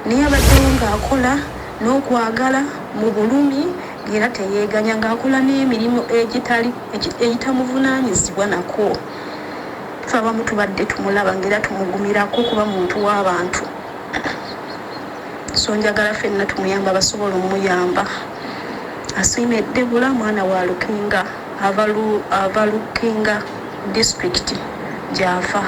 naye abaddewo ng'akola n'okwagala mu bulumi era teyeeganya ng'akola n'emirimu egitamuvunaanyizibwa nako. Ffe abamu tubadde tumulaba ng'era tumugumirako kuba muntu w'abantu. So njagala ffenna tumuyamba basobola omuyamba. Asiime Debula mwana wa Lukinga ava Lukinga district gy'afa.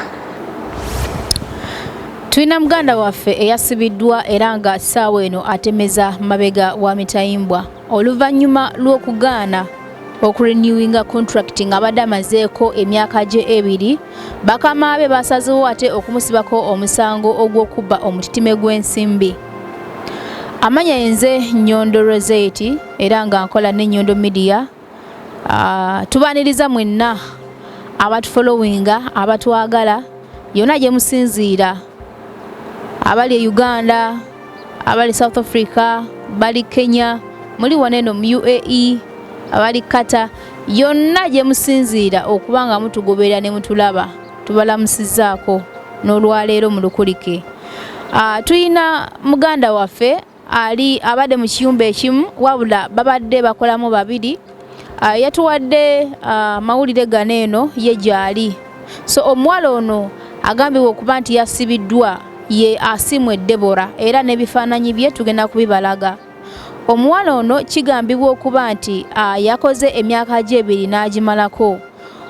Tulina muganda waffe eyasibiddwa era nga ssaawa eno atemeza mabega wa mitayimbwa oluvannyuma lw'okugaana okurenewinga contract ng'abadde amazeeko emyaka gye 2. Bakama be basazeewo ate okumusibako omusango ogw'okubba omutitime gw'ensimbi. Amanya yenze Nyondo Rozet era nga nkola ne Nyondo Media. Tubaniriza mwenna abatufollowinga abatwagala yonna gye musinziira, abali e Uganda, abali South Africa, bali Kenya, muli waneno mu UAE, abali Qatar, yonna gye musinziira okubanga mutugoberera ne mutulaba, tubalamusizaako n'olwaleero mu lukulike. Tuyina muganda waffe ali abadde mu kiyumba ekimu wabula babadde bakolamu 2. Yatuwadde mawulire gano eno ye gyali. So omuwala ono agambibwa okuba nti yasibiddwa ye asimwe Debora era n'ebifaananyi bye tugenda kubibalaga. Omuwala ono kigambibwa okuba nti yakoze emyaka gye 2 n'agimalako.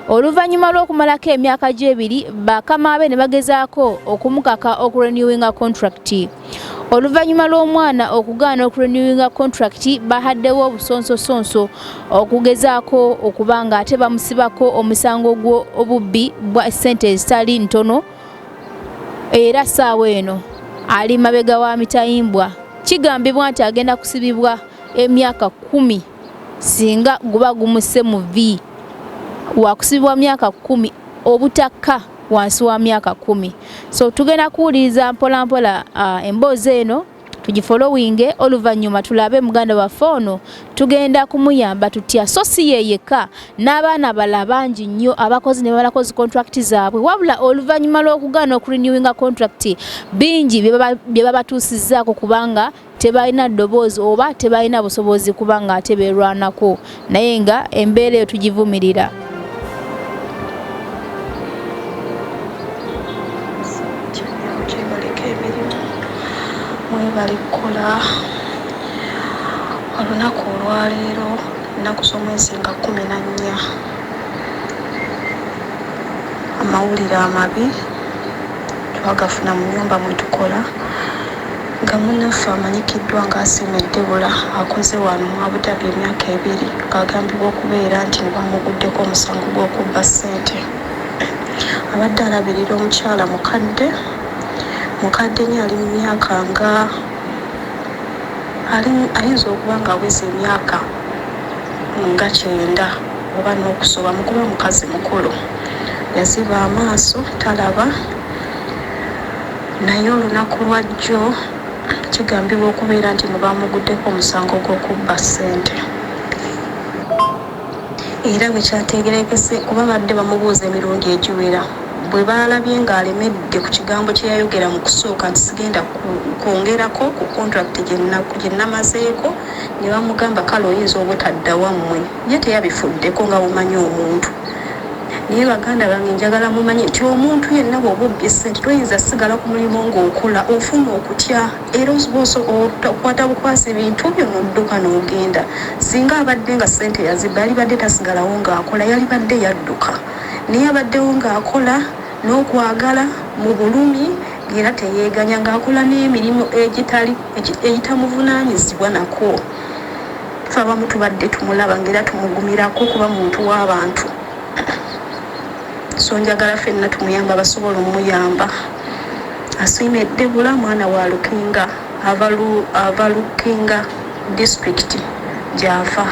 Oluvannyuma lw'okumalako emyaka gye 2 bakama be ne bagezaako okumukaka okurenewinga contract. Oluvannyuma lw'omwana okugaana okurenewinga contract bahaddewo obusonsosonso okugezaako okuba nga ate bamusibako omusango obubbi bwa ssente ezitali ntono era ssaawa eno ali mabega wa mitayimbwa. Kigambibwa nti agenda kusibibwa emyaka 10 singa guba gumusse mu V. Wakusibibwa myaka 10 obutakka wansi wa myaka 10. So tugenda kuwuliriza mpola mpola emboozi eno tugifollowinge oluvannyuma tulabe muganda waffe ono tugenda kumuyamba tutya. So si ye yekka n'abaana bala bangi nnyo abakozi ne balakozi contract zaabwe wabula oluvannyuma lw'okugaana okurenewinga contract bingi bye babatuusizzaako kubanga tebalina ddoboozi oba tebalina busobozi kubanga ate beerwanako, naye nga embeera eyo tugivumirira. Bali kukola olunaku olwaleero ennaku z'omwezi nga 14. Amawulire amabi twagafuna mu nnyumba mwe tukola nga munnaffe amanyikiddwa ng'asiime Debula akoze wano mu Abutabi emyaka 2 ng'agambibwa okubeera nti bamuguddeko omusango gw'okubba ssente. Abadde alabirira omukyala mukadde nnyo ali mu myaka nga ayinza okuba nga aweza emyaka nga 9 oba n'okusoba mu kuba mukazi mukulu. Yaziba amaaso talaba naye olunaku lwa jjo kigambibwa okubeera nti bamuguddeko omusango gw'okubba ssente. Era bwe kyategerekese kuba badde bamubuuza emirundi egiwera bwe balabye ng'alemedde ku kigambo kye yayogera mu kusooka nti sigenda kwongerako ku contract gye namazeeko ne bamugamba kale oyinza obutadda wammwe. Ye teyabifuddeko nga bumanyi omuntu. Naye baganda bange njagala mumanyi nti omuntu yenna bw'oba obbye ssente toyinza sigala ku mulimu ng'okola ofuna okutya era okwata bukwasi bintu byo n'odduka n'ogenda. Singa abadde nga ssente yazibba yalibadde tasigalawo ng'akola, yalibadde yadduka. Naye abaddewo ng'akola n'okwagala mu bulumi era teyeeganya ng'akola n'emirimu egitamuvunaanyizibwa nako. Ffe abamu tubadde tumulaba ng'era tumugumirako kuba muntu w'abantu. So njagala ffenna tumuyamba basobola omuyamba. Asiime Debula mwana wa Lukinga ava Lukinga district gy'afa.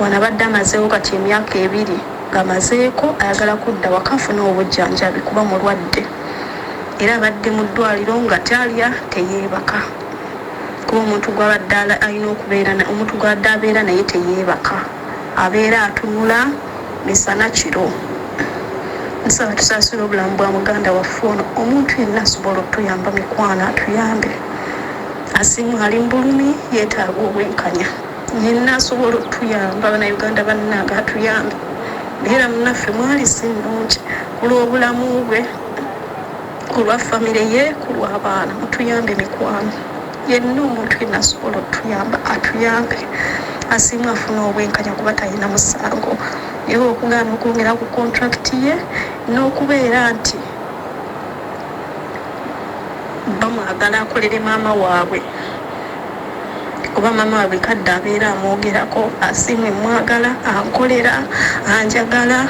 Wano abadde amazeewo kati emyaka 2 ng'amazeeko ayagala kudda waka afune obujjanjabi kuba mulwadde. Era abadde mu ddwaliro nga talya teyeebaka kuba omuntu gw'abadde alina okubeera omuntu gw'abadde abeera naye teyeebaka, abeera atunula misana kiro. nsaba tusaasire obulamu bwa muganda waffe ono. Omuntu yenna asobola okutuyamba mikwano atuyambe. Asimu ali mu bulumi yeetaaga obwenkanya. Yenna asobola okutuyamba bannayuganda bannange atuyambe. Era munnaffe mwali si nnungi ku lw'obulamu bwe, ku lwa famire ye, ku lw'abaana. Mutuyambe mikwano. Yenna omuntu yenna asobola okutuyamba atuyambe. Asimu afuna obwenkanya kuba talina musango. Naye okugaana okwongera ku contract ye n'okubeera nti bamwagala akolere maama waabwe, kuba maama waabwe kadde abeera amwogerako. Asimu mwagala, ankolera, anjagala,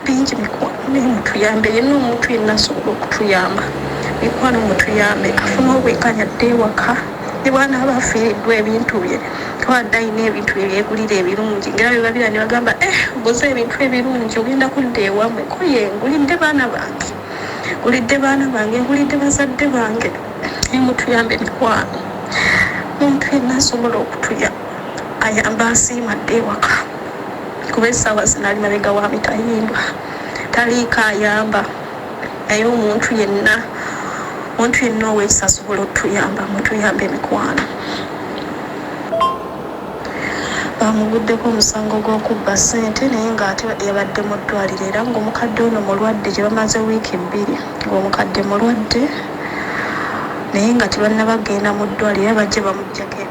bingi mikwano. Naye mutuyambe, yenna omuntu yenna asobola okutuyamba. Mikwano mutuyambe afuna obwenkanya dde ewaka. Ne bw'anaaba afiiriddwa ebintu bye twadde alina ebintu bye byegulira ebirungi, ngera bye babira ne bagamba oguze ebintu ebirungi ogenda kudda ewammwe. Ko ye ngulidde baana bange, ngulidde baana bange, ngulidde bazadde bange. Naye mutuyambe mikwano. Omuntu yenna asobola okutuya ayamba Asiima dde ewaka, kuba essaawa zino ali mabega wa Mitayimbwa, taliiko ayamba. Naye omuntu yenna ow'ekisa asobola okutuyamba. Mutuyambe mikwano. Bamuguddeko omusango gw'okubba ssente naye ng'ate yabadde mu ddwaliro, era ng'omukadde ono mulwadde gye bamaze wiiki 2 ng'omukadde mulwadde naye nga tebannabagenda mu ddwaliro era bajje bamuggyako.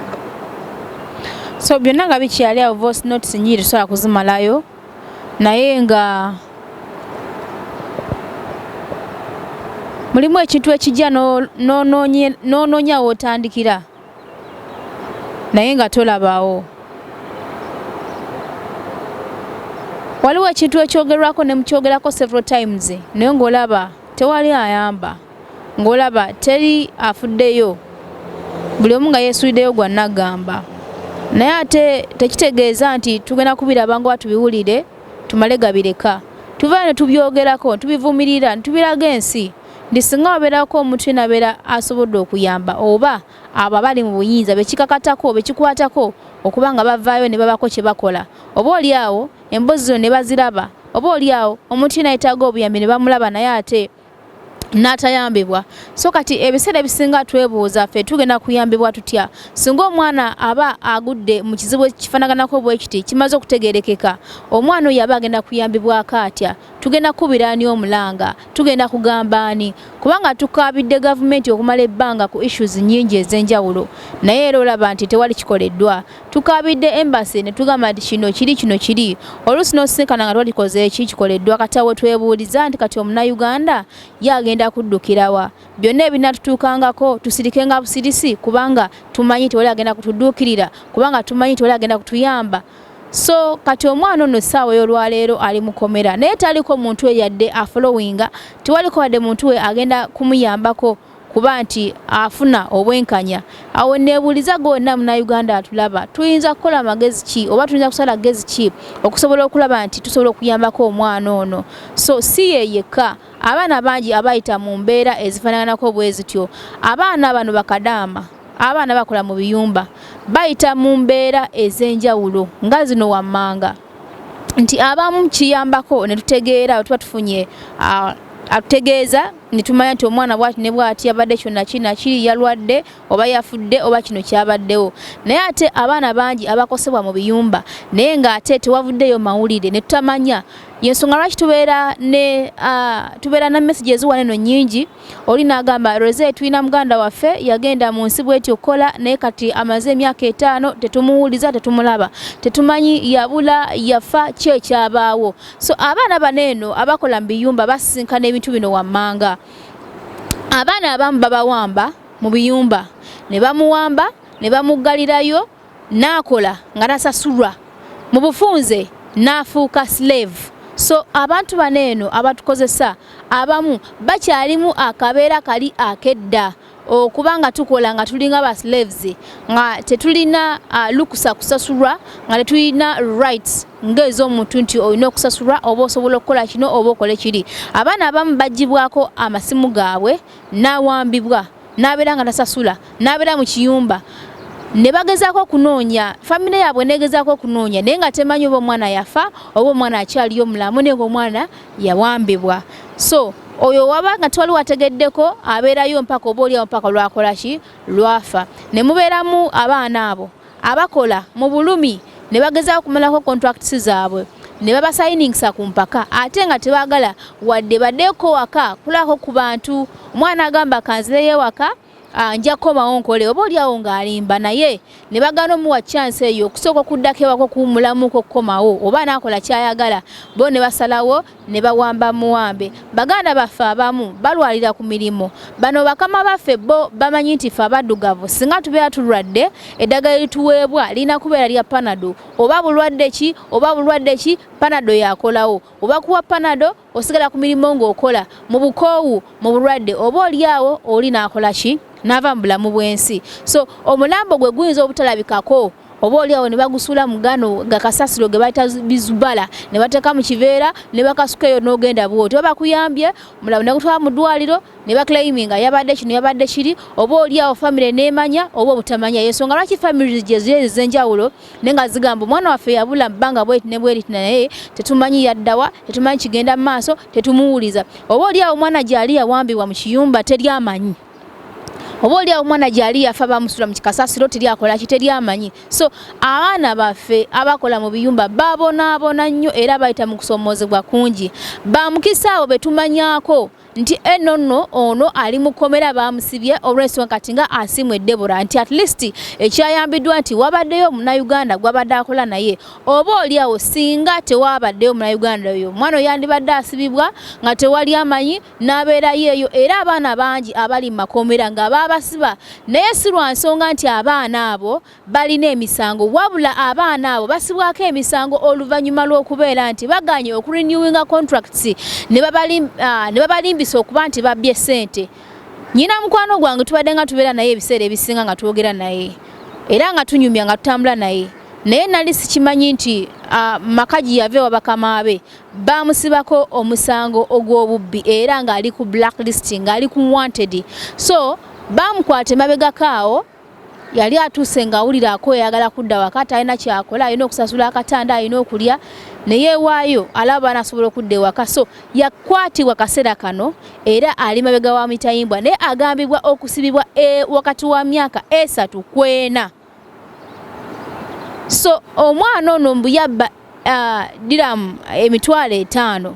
So byonna nga bikyali awo, voice notes nnyingi tusobola kuzimalayo, naye nga mulimu ekintu ekijja n'onoonya w'otandikira naye nga tolabaawo. Waliwo ekintu ekyogerwako ne mukyogerako several times naye ng'olaba tewali ayamba, ng'olaba teri afuddeyo, buli omu nga yeesuuliddeyo gwa nagamba. Naye ate tekitegeeza nti tugenda kubiraba nga tubiwulire tumale gabireka. Tuva ne tubyogerako, tubivumirira, ne tubiraga ensi. Ndi singa wabeerako omuntu yenna abeera asobodde okuyamba, oba abo abali mu buyinza bekikakatako bekikwatako okuba nga bavaayo ne babako kye bakola. Oba oli awo emboozi zo ne baziraba, oba oli awo omuntu yenna yetaaga obuyambi ne bamulaba naye ate n'atayambibwa. So kati ebiseera ebisinga twebuuza ffe tugenda kuyambibwa tutya singa omwana aba agudde mu kizibu ekifanaganako bwe kiti kimaze okutegeerekeka. Omwana oyo aba agenda kuyambibwako atya? Tugenda kukubira ani omulanga? Tugenda kugamba ani? Kubanga tukaabidde gavumenti okumala ebbanga ku issues nnyingi ez'enjawulo naye era olaba nti tewali kikoleddwa. Tukaabidde embassy ne tugamba nti kino kiri. Oluusi n'osinkana nga twalikoze eki kikoleddwa, kati awo twebuuliza nti kati Omunnayuganda yagenda kuddukirawa? Byonna ebinatutuukangako tusirike nga busirisi kubanga tumanyi tewali agenda kutudduukirira, kubanga tumanyi tewali agenda kutuyamba. So kati omwana ono essaawa y'olwaleero ali mukomera naye taliko muntu we yadde afollowinga, tewaliko wadde muntu we agenda kumuyambako kuba nti afuna obwenkanya. Awo neebuuliza gonna Munnayuganda atulaba, tuyinza kukola magezi ki oba tuyinza kusala gezi ki okusobola okulaba nti tusobola okuyambako omwana ono? So si ye yekka, abaana bangi abayita mu mbeera ezifaanaganako bwe zityo. Abaana bano bakadaama, abaana bakola mu biyumba, bayita mu mbeera ez'enjawulo nga zino wammanga, nti abamu kiyambako ne tutegeera tuba tufunye atutegeeza ne tumanya nti omwana bwati ne bwati yabadde kyonna kiri yalwadde oba yafudde oba kino kyabaddewo. Naye ate abaana bangi abakosebwa mu biyumba naye ng'ate tewavuddeyo mawulire ne tutamanya. Yensonga lwaki tubeera na messages wano eno nnyingi. Oli n'agamba Rozet tulina muganda waffe yagenda mu nsi bw'etyo okukola naye kati amaze emyaka 5 tetumuwuliza, tetumulaba, tetumanyi yabula yafa ki ekyabaawo. So abaana bano eno abakola mu biyumba basisinkana ebintu bino wammanga. Abaana abamu babawamba mu biyumba ne bamuwamba ne bamuggalirayo n'akola nga nasasulwa mu bufunze n'afuuka slave. So abantu bano eno abatukozesa abamu bakyalimu akabeera kali akedda okubanga tukola nga tulinga ba slaves nga tetulina lukusa kusasulwa nga tetulina rights ng'ez'omuntu nti olina okusasulwa oba osobola okukola kino oba okole kiri. Abaana abamu bagibwako amasimu gaabwe n'awambibwa n'abeera nga tasasula n'abeera mu kiyumba. ne bagezaako kunoonya famire yaabwe negezaako kunoonya naye nga temanyi oba omwana yafa oba omwana akyaliyo mulamu naye ng'omwana yawambibwa. So oyo waba nga twali wategeddeko abeerayo mpaka oba oliawo mpaka lwakola ki lwafa. Ne mubeeramu abaana abo abakola mu bulumi ne bagezaako kumalako contracts zaabwe ne babasayiningisa ku mpaka ate nga tebaagala wadde baddeeko waka kulako ku bantu. Omwana agamba kanzireyo waka nja komawo nkole oba oliawo ng'alimba naye ne bagaana omuwa chance eyo okusooka okuddako ewako kuwumulamuko okukomawo oba naakola kyayagala. Bo ne basalawo ne bawamba muwambe. Baganda baffe abamu balwalira ku mirimu. Bano bakama baffe bo bamanyi nti ffe abaddugavu singa tubeera tulwadde eddagala lituweebwa lina kubeera lya panado oba bulwadde ki panado yakolawo oba kuwa panado osigala ku mirimu ng'okola mu bukoowu mu bulwadde oba oliawo oli naakola ki n'ava mu bulamu bw'ensi. So omulambo gwe guyinza obutalabikako oba oliawo ne bagusuula mu gano gakasasiro ge bayita bizubala ne bateeka mu kiveera ne bakasuka eyo n'ogenda bwoti oba bakuyambye omulamu ne gutwala mu ddwaliro ne baclaiminga yabadde kino yabadde kiri oba oliawo famire neemanya oba obutamanya. Yensonga lwaki famire ez'enjawulo naye nga zigamba omwana waffe yabula bbanga bweti ne bweti naye tetumanyi yaddawa tetumanyi kigenda mu maaso tetumuwuliza. Oba oliawo omwana gyali yawambibwa mu kiyumba teryamanyi oba oliawo omwana gyali yafa bamusula mu kikasasiro teryakola ki teryamanyi. So abaana baffe abakola mu biyumba babonaabona nnyo era bayita mu kusomoozebwa kungi. Bamukisa abo betumanyaako nti enono ono ali mukomera bamusibye olw'ensonga kati nga asimwe Debora nti at least ekyayambiddwa nti wabaddeyo Munnayuganda gwabadde akola naye oba oliawo singa tewabaddeyo Munnayuganda oyo omwana yandibadde asibibwa nga tewali amanyi n'abeerayo eyo. Era abaana bangi abali mu makomera nga babasiba naye si lwa nsonga nti abaana abo balina emisango wabula abaana abo basibwako emisango oluvannyuma lw'okubeera nti baganye okurenewinga contracts ne babalimbisa okuba nti babbye ssente. Nyina mukwano gwange tubadde nga tubeera naye ebiseera ebisinga nga twogera naye era nga tunyumya nga tutambula naye naye nali sikimanyi nti maka gye yava ewa bakama be bamusibako omusango ogw'obubbi era ng'ali ku blacklist ng'ali ku wanted. So bamukwata emabegako awo yali atuuse ng'awulira akoyagala kudda waka talina kyakola alina okusasula akatanda alina okulya naye waayo alaba anasobola okudda ewaka. So yakwatibwa kaseera kano era ali mabega wa Mitayimbwa naye agambibwa okusibibwa wakati wa myaka 3 ku 4. So omwana ono mbu yabba diramu emitwalo 5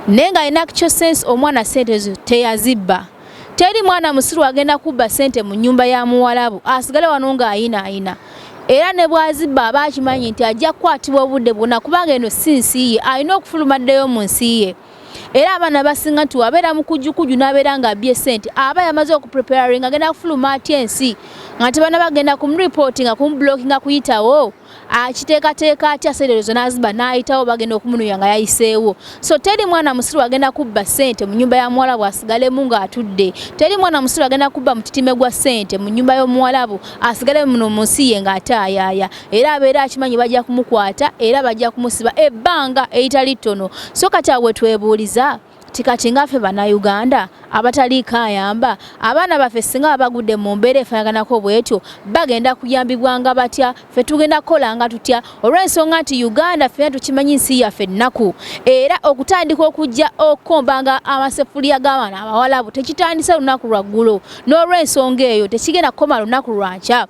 naye nga alina actual sense omwana sente ezo teyazibba. Teri mwana musiru agenda kubba sente mu nnyumba ya muwalabu asigale wano ng'ayina era ne bwazibba abakimanyi nti ajja kukwatibwa obudde bwonna kubanga eno si nsi ye alina okufulumaddeyo mu nsi ye. Era abaana basinga nti wabeera mu kujjukuju n'abeera ng'abbye ssente aba yamaze okupreparing agenda kufuluma atya ensi nga tebana bagenda kumuripotinga kumublokinga kuyitawo akiteekateeka atya seerezo n'azibba n'ayitawo bagenda okumunuya nga yayiseewo. So teri mwana musiru agenda kubba ssente mu nnyumba ya muwalabu asigalemu ng'atudde. Teri mwana musiru agenda kubba mu kitime gwa ssente mu nnyumba y'omuwalabu asigale muno mu nsi ye ng'ataayaaya. Era abeera akimanyi bajja kumukwata era bajja kumusiba ebbanga eritali ttono. So kati awe twebuuliza tikati ngaffe Bannayuganda abataliiko ayamba abaana baffe singa babagudde mu mbeera efaanaganako bwetyo bagenda kuyambibwanga batya ffe tugenda kukolanga tutya olw'ensonga nti Uganda ffena tukimanyi nsi yaffe ennaku era okutandika okujja okukombanga amasefuliya g'abaana abawalabu tekitandise lunaku lwa ggulo n'olw'ensonga eyo tekigenda kukoma lunaku lwa nkya.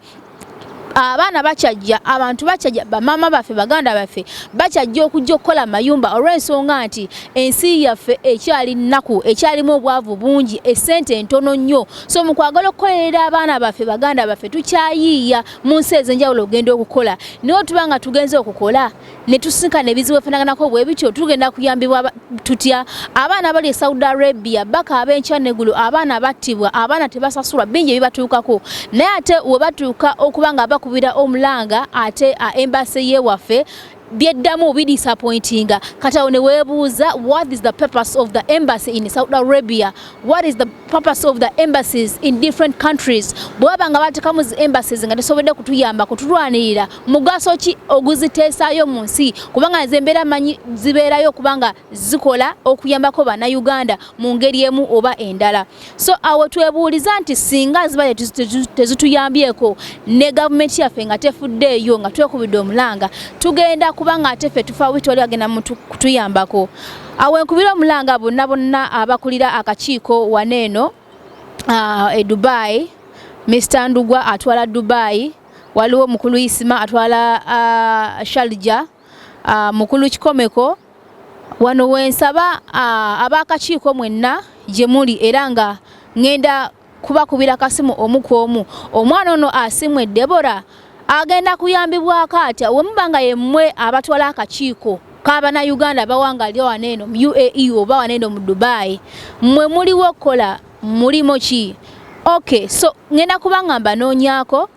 Abaana bakyajja abantu bakyajja bamama baffe baganda baffe bakyajja okujja okukola mayumba olw'ensonga nti ensi yaffe ekyali nnaku ekyalimu obwavu bungi essente ntono nnyo. So mu kwagala okukolerera abaana baffe baganda baffe tukyayiiya mu nsi ez'enjawulo ogenda okukola naye otuba nga tugenze okukola ne tusinkana ebizibu efaanaganako bwe bityo tugenda kuyambibwa tutya. Abaana bali e Saudi Arabia bakaaba enkya n'eggulo abaana battibwa abaana tebasasulwa bingi ebibatuukako naye ate we batuuka okuba nga bakubira omulanga ate embassy ye waffe byeddamu bi disappointing kata one webuuza what is the purpose of the embassy in Saudi Arabia, what is the purpose of the embassies in different countries. Bwaba nga batekamu zi embassies nga tesobodde kutuyamba kutulwanirira mugaso ki oguziteesaayo mu nsi kubanga zembera manyi zibeerayo kubanga zikola okuyambako bana Uganda mu ngeri emu oba endala. So awo twebuuliza nti singa ziba tezituyambyeko ne government yaffe nga tefuddeeyo nga twekubidde omulanga tugenda kubanga ate ffe tufa witoli agenda muntu kutuyambako. Awo enkubira omulanga bonna abakulira akakiiko waneeno e Dubai, Mr. Ndugwa atwala Dubai, waliwo mukulu Isima atwala Sharjah, mukulu Kikomeko. Wano wensaba abakakiiko mwenna gye muli era nga ngenda kubakubira kasimu omu ku omu. Omwana ono asimwe Debora agenda kuyambibwako atya wemubanga yemmwe abatwala akakiiko k'abana Uganda bawangalira waneeno mu UAE oba waneeno mu Dubai, mmwe muliwo kola mulimo ki? Okay, so ngenda kubanga mbanoonyako.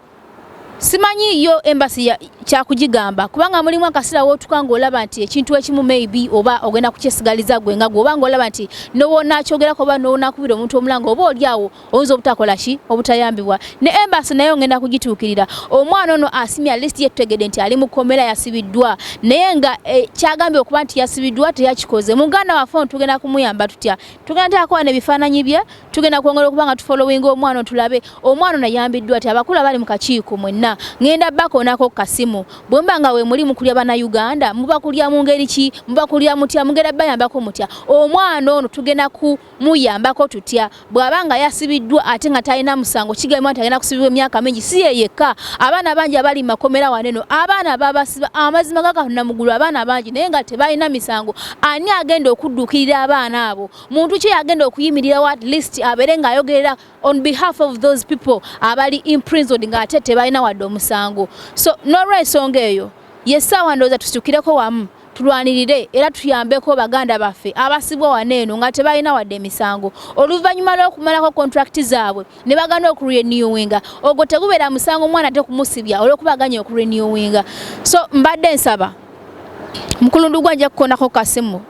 Simanyi yo embassy kyakugigamba kubanga mulimu akasira wotukanga olaba nti ekintu ekimu maybe oba ogenda kukyesigaliza gwe nga gobanga olaba nti nowona kyogerako oba nowona kubira omuntu omulanga oba oliawo oyinza obutakola ki obutayambibwa ne embassy nayo ngenda kugituukirira. Omwana ono asimya list yetutegedde nti ali mukomera yasibiddwa naye nga kyagambye okuba nti yasibiddwa teyakikoze. Muganda waffe tugenda kumuyamba tutya? Tugenda takola n'ebifaananyi bye, tugenda kwongera okubanga tufollowing omwana tulabe omwana ono yambiddwa ati abakulu abali mu kakiiko mwenna ngenda bakonako kasimu bwembanga we muli mukulya bana Uganda mubakulya mu ngeri ki mubakulya mutya mugenda bayambako mutya omwana ono tugenda ku muyambako tutya bwabanga yasibiddwa ate nga talina musango kigema atagenda kusibibwa emyaka mingi si yeyeka abaana bangi abali makomera waneno abaana babasiba amazima gaka na mugulu abaana bangi naye nga tebalina misango ani agenda okuddukirira abaana abo muntu ki agenda okuyimirira at least aberenga ayogerera on behalf of those people abali imprisoned nga ate tebalina wadde omusango. So n'olw'ensonga eyo yessaawa ndowooza tusitukireko wamu tulwanirire era tuyambeko baganda baffe abasibwa waneeno nga tebalina wadde emisango oluvannyuma lw'okumalako contract zaabwe ne bagana okurenewinga ogwo tegubeera musango omwana te kumusibya olw'okubaganya okurenewinga. So mbadde nsaba mukulu Ndugwa nja kukonako kasimu,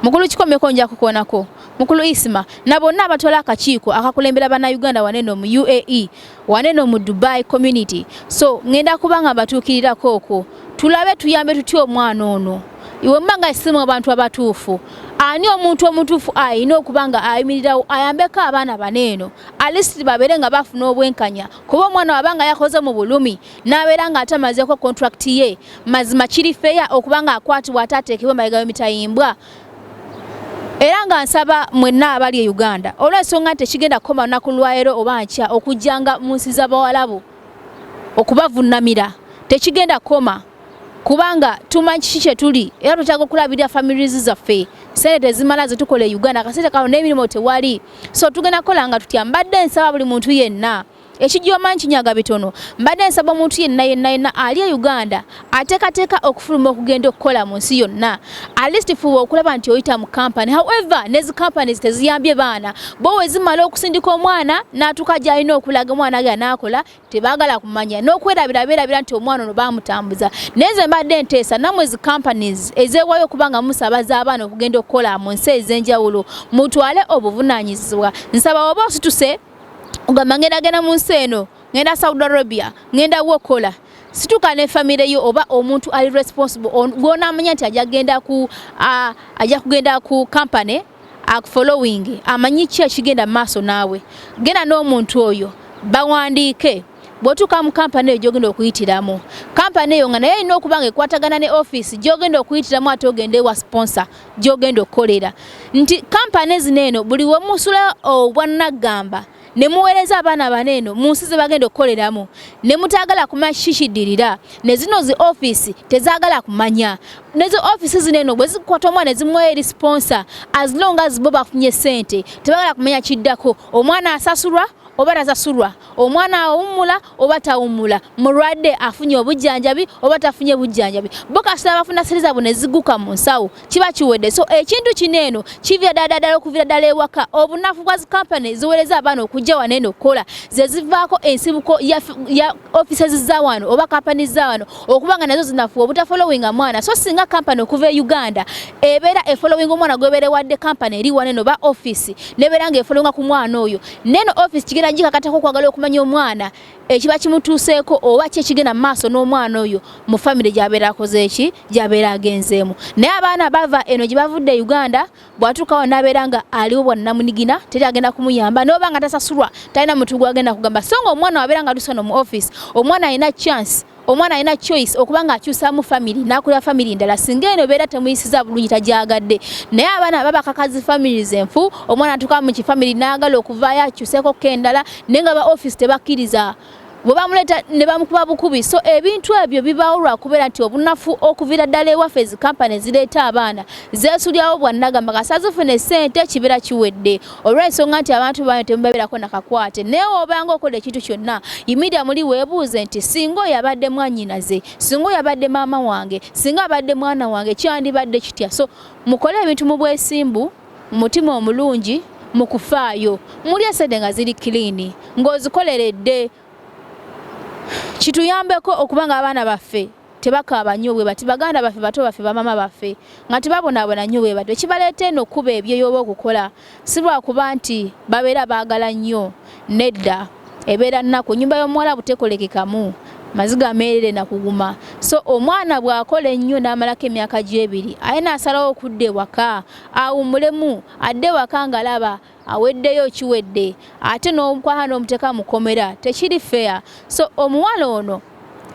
mukulu Kikomeko nja kukonako, mukulu Isima na bonna abatwala akakiiko akakulembera bana Uganda waneeno mu UAE waneeno mu Dubai community. So ngenda kubanga batuukirirako okwo tulabe tuyambe tutya omwana ono iwe mbanga isimu abantu abatuufu ani omuntu omutuufu ayina okubanga ayimirirawo ayambeko abaana baneeno alisti babeere nga bafuna obwenkanya kuba omwana wabanga yakoze mu bulumi n'abeera nga atamazeeko contract ye mazima kiri feya okubanga akwatibwa ataateekebwa emabega w'emitayimbwa. Era nga nsaba mwenna abali e Uganda olw'ensonga nti tekigenda kukoma lunaku lwaleero oba nkya okujjanga mu nsi z'abawalabu okubavunnamira tekigenda kukoma kubanga tumanyi kiki kye tuli era tutyaga okulabirira families zaffe sente tezimala zetukola e Uganda kasente kano n'emirimu tewali. So tugenda kukola nga tutya mbadde nsaba buli muntu yenna ekijjoma nkinyaga bitono mbadde nsaba omuntu yenna ali e Uganda ateekateeka okufuluma okugenda okukola mu nsi yonna at least fuba okulaba nti oyita mu company. However nezi companies teziyambye baana bo wezimala okusindika omwana n'atuuka gy'alina okulaga omwana ge anaakola tebaagala kumanya n'okwerabira beerabira nti omwana ono baamutambuza. Naye nze mbadde nteesa nammwe ezi companies ezeewaayo okubanga musabaza abaana okugenda okukola mu nsi ez'enjawulo mutwale obuvunaanyizibwa. Nsaba oba osituse ugamba ngenda mu nsi eno ngenda Saudi Arabia ngenda wokola situka ne family yo oba omuntu ali responsible gwona amanya nti ajja kugenda ku company following amanyi ki ekigenda maaso naawe genda n'omuntu oyo bawandiike bwotuka mu company gyogenda okuyitiramu company eyo nga naye alina okubanga ekwatagana ne office gyogenda okuyitiramu ate ogende wa sponsor gyogenda okukolera nti company zino eno buli wemusula obwannagamba ne muweereza abaana baneeno mu nsi ze bagenda okukoleramu ne mutaagala kumanya kikiddirira ne zino zi office tezaagala kumanya nezo office zino eno bwe zikwata omwana zimuwa eri sponsor as long as bo bafunye ssente tebaagala kumanya kiddako omwana asasulwa oba tasasulwa omwana awummula oba tawummula mulwadde afunye obujjanjabi oba tafunye bujjanjabi bo kasita bafuna sente zaabwe ne ziguka mu nsawo kiba kiwedde so ekintu kineeno kivira ddala okuvira ddala ewaka obunafu bwa kampani ziweereza abaana okujja wano eno okukola ze zivaako ensibuko ya offices za wano oba kampani za wano okubanga nazo zinafu obutafollowinga mwana so singa kampani okuva e Uganda ebeera efollowinga omwana gwebere wadde kampani eri wano eno ba office nebeera nga efollowinga ku mwana oyo neno office kigenda gikakatako okwagala okumanya omwana ekiba kimutuuseeko oba ki ekigenda maaso n'omwana oyo mu family gy'abeera akoze eki gy'abeera agenzeemu naye abaana bava eno gye bavudde Uganda bw'atuukawo n'abeera nga aliwo bwannamunigina teri agenda kumuyamba n'oba nga tasasulwa talina muntu gw'agenda kugamba so nga omwana wabeera nga atuuse mu office omwana alina chance omwana alina choice okubanga akyusa mu family n'akulira family ndala singa eno beera temuyisiza bulungi tajyagadde naye abaana babakakazi families enfu omwana atuuka mu kifamily n'agala okuvaayo akyuseeko kendala naye nga ba office tebakkiriza bwe bamuleta ne bamukuba bukubi so ebintu ebyo bibaawo lwakubeera nti obunafu okuvira ddala ewaffe ezi kampani zireeta abaana zeesulyawo bwannagamba kasazifune ssente kibeera kiwedde olw'ensonga nti abantu bayo temubabeerako nakakwate naye obanga okola ekintu kyonna imidia muli weebuuze nti singa oyo abadde mwannyinaze singa oyo abadde maama wange singa abadde mwana wange kyandibadde kitya so mukole ebintu mu bwesimbu mu mutima omulungi mu kufaayo muli esente nga ziri clean ng'ozikoleredde kituyambeko okubanga abaana baffe tebakaaba nnyo bwe bati baganda baffe bato baffe bamama baffe nga tebabonaabona nnyo bwe bati ekibaleeta eno okuba ebyeyoba okukola si lwakuba nti babeera baagala nnyo nedda ebeera nnaku nnyumba y'omuwala butekolekekamu maziga ameerere nakuguma so omwana bw'akola ennyo n'amalako emyaka gy'ebiri aye n'asalawo okudda ewaka awummulemu adde ewaka ng'alaba aweddeyo kiwedde ate n'omukwaha n'omuteeka mukomera tekiri fair so omuwala ono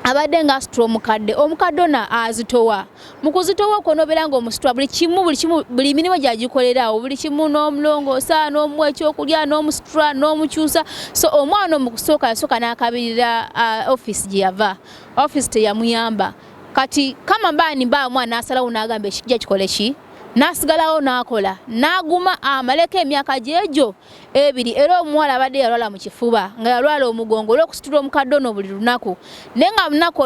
abadde nga asitula omukadde ono azitowa mu kuzitowa okwo n'obeera ng'omusitula buli kimu buli mirimu gy'agikolerawo buli kimu n'omulongoosa n'omuwa ekyokulya n'omusitula n'omukyusa so omwana mu kusooka yasooka n'akabirira office gye yava office teyamuyamba kati kama mbaani mbaa omwana n'asalawo n'agamba ekijja kikole ki nasigalawo n'akola n'aguma amaleko emyaka gy'egyo ebiri era omuwala abadde yalwala mu kifuba nga yalwala omugongo olw'okusitula omukadde ono buli lunaku naye nga lunaku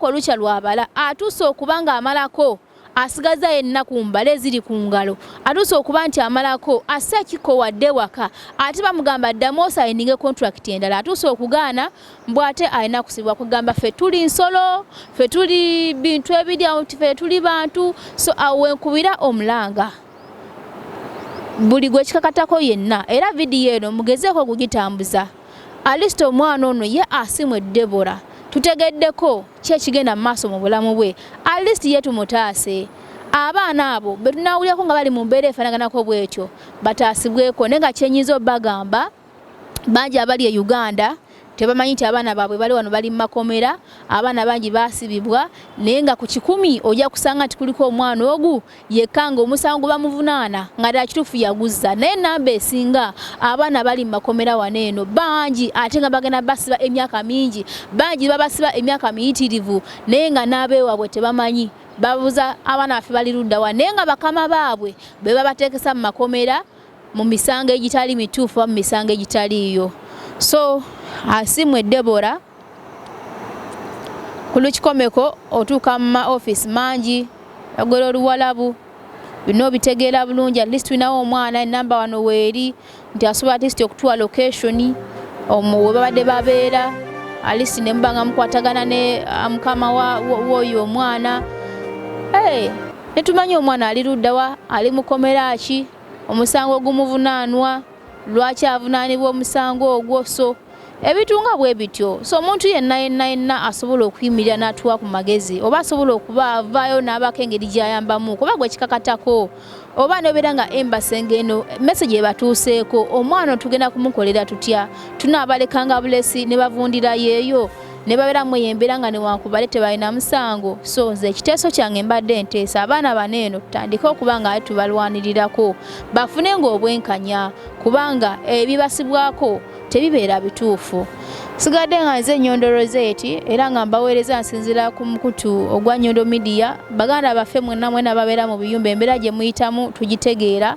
olukya lwabala atuuse okuba nga amalako asigaza ennaku mbale eziri ku ngalo atuuse okuba nti amalako assa ekiko wadde waka ate bamugamba ddamu osayininge contract endala atuuse okugaana mbw ate alina kusibwa kugamba ffe tuli nsolo ffe tuli bintu ebiryawo ffe tuli bantu so awenkubira omulanga buli gwe kikakatako yenna era vidiyo eno mugezeeko okugitambuza alisita omwana ono ye asimwe Debora tutegeddeko kyekigenda mu maaso mu bulamu bwe alisiti ye tumutaase abaana abo be tunaawulyako nga bali mu mbeera efaanaganako bwetyo bataasibweko naye nga kyenyiza obbagamba bangi abali e Uganda tebamanyi nti abaana baabwe bali wano bali mu makomera abaana bangi baasibibwa naye nga ku 100 ojja kusanga nti kuliko omwana ogu yekka nga omusango bamuvunaana nga ddala kituufu yaguzza naye namba esinga abaana bali mu makomera wano eno bangi ate nga bagenda basiba emyaka mingi bangi babasiba emyaka miyitirivu naye nga n'abeewaabwe tebamanyi babuuza abaana baffe bali ludda wa naye nga bakama baabwe be babateekesa mu makomera mu misango egitali mituufu mu misango egitaliiyo so asimwe Debora ku lukikomeko otuuka mu ma office mangi yagala oluwalabu bino bitegeera bulungi at least tulinawo omwana enamba wano weeri nti asobola at least okutuwa location we babadde babeera at least ne mubanga mukwatagana ne mukama w'oyo omwana ne tumanyi omwana ali luddawa ali mukomera ki omusango ogumuvunaanwa lwaki avunaanibwa omusango ogwo so ebitunga bwe bityo so omuntu yenna asobola okuyimirira n'atuwa ku magezi oba asobola okuba avaayo n'abako engeri gy'ayambamu kuba gwe kikakatako oba nobeera nga embasenge eno message ebatuuseeko omwana tugenda kumukolera tutya tunaabalekanga bulesi ne bavundira yeeyo ne babeera mweyembeera nga newankubale tebalina musango so nze ekiteeso kyange mbadde nteesa abaana bano eno tutandike okuba nga tubalwanirirako bafune ng'obwenkanya kubanga ebibasibwako tebibeera bituufu sigadde nga nze Nyondo Rozet era nga mbaweereza nsinzira ku mukutu ogwa Nyondo Media baganda baffe mwena babeera mu biyumba embeera gye muyitamu tugitegeera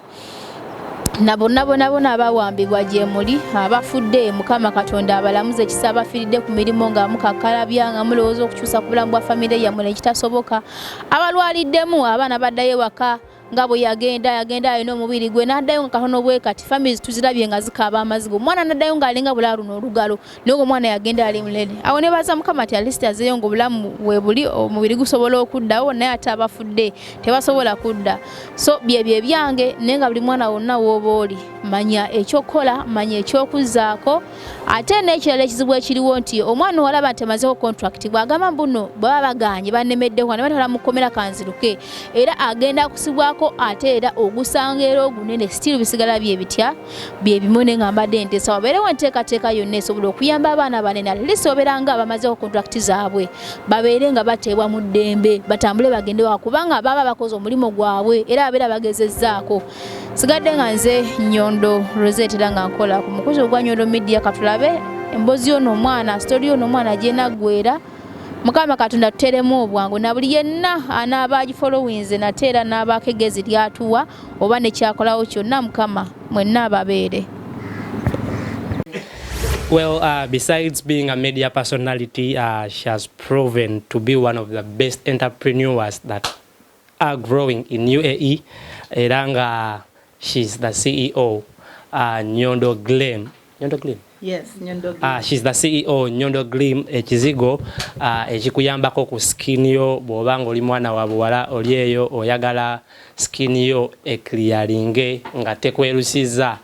na bonna abawambibwa gye muli abafudde Mukama Katonda abalamuze ekisa abafiiridde ku mirimu nga mukakalabya nga mulowooza okukyusa ku bulamu bwa famire yammwe ekitasoboka abalwaliddemu abaana baddayo waka nga bwe yagenda alina omubiri gwe n'addayo nga katono bwe kati families tuzirabye nga zikaaba amazigo omwana n'addayo ng'alinga bulaaluno olugalo naye omwana yagenda ali mulele awo ne baza Mukama ati alisti azeeyo ng'obulamu we buli omubiri gusobola okuddawo naye ate abafudde tebasobola kudda so byebyo ebyange naye nga buli mwana wonna w'oba oli manya ekyokukola manya ekyokuzzaako ate n'ekirala ekizibu ekiriwo nti omwana walaba nti amazeeko contract bw'agamba buno baba baganye bannemeddeho ne batwala mukomera kanziruke era agenda kusibwako ate era ogusanga era ogunene still bisigala byebitya byebimu ne nga mbadde ntesa wabeerewo enteekateeka yonna esobola okuyamba abaana banene atlist obeera nga bamazeeko contract zaabwe babeere nga bateebwa mu ddembe batambule bagende wakubanga baba bakoze omulimu gwabwe era abeera bagezezzaako sigadde nga nze Nyondo Rozet era nga nkola ku mukozi ogwa Nyondo Media katulabe embozi ono omwana story ono omwana gyenaggwera Mukama Katonda tuteremu obwangu na buli yenna anaaba followings nate era n'abakegezi lyatuwa oba ne kyakolawo kyonna Mukama mwenna ababeere. Well, besides being a media personality, she has proven to be one of the best entrepreneurs that are growing in UAE. Eranga, she's the CEO, Nyondo Gleam. Nyondo Gleam? Yes, Nyondo Gleam. She's the CEO, Nyondo Gleam, ekizigo, ekikuyambako ku skin yo, bw'obanga oli mwana wa buwala oli eyo oyagala skin yo eclearinge nga tekwerusiza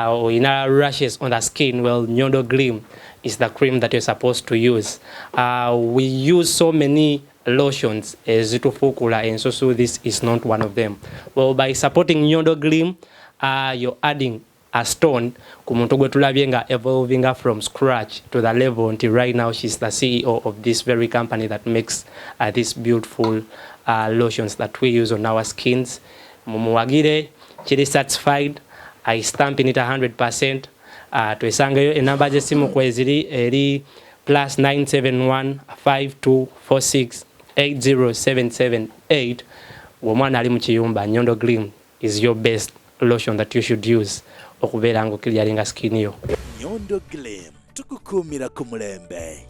oyina rashes on the skin. Well, Nyondo Gleam is the cream that you're supposed to use. We use so many lotions ezitufukula and so this is not one of them. Well, by supporting Nyondo Gleam, you're adding a stone ku muntu gwe tulabye nga evolving her from scratch to the level until right now she's the CEO of this very company that makes these beautiful lotions that we use on our skins. Mumuwagire kiri certified, I stamp in it 100%. Twesangeyo enamba z'essimu kweziri eri +971 5246 80778. Womwana ali mu kiyumba, Nyondo Gleam is your best lotion that you should use okubeera nga okilyaringa skin yo. Nyondo Gleam tukukuumira ku mulembe.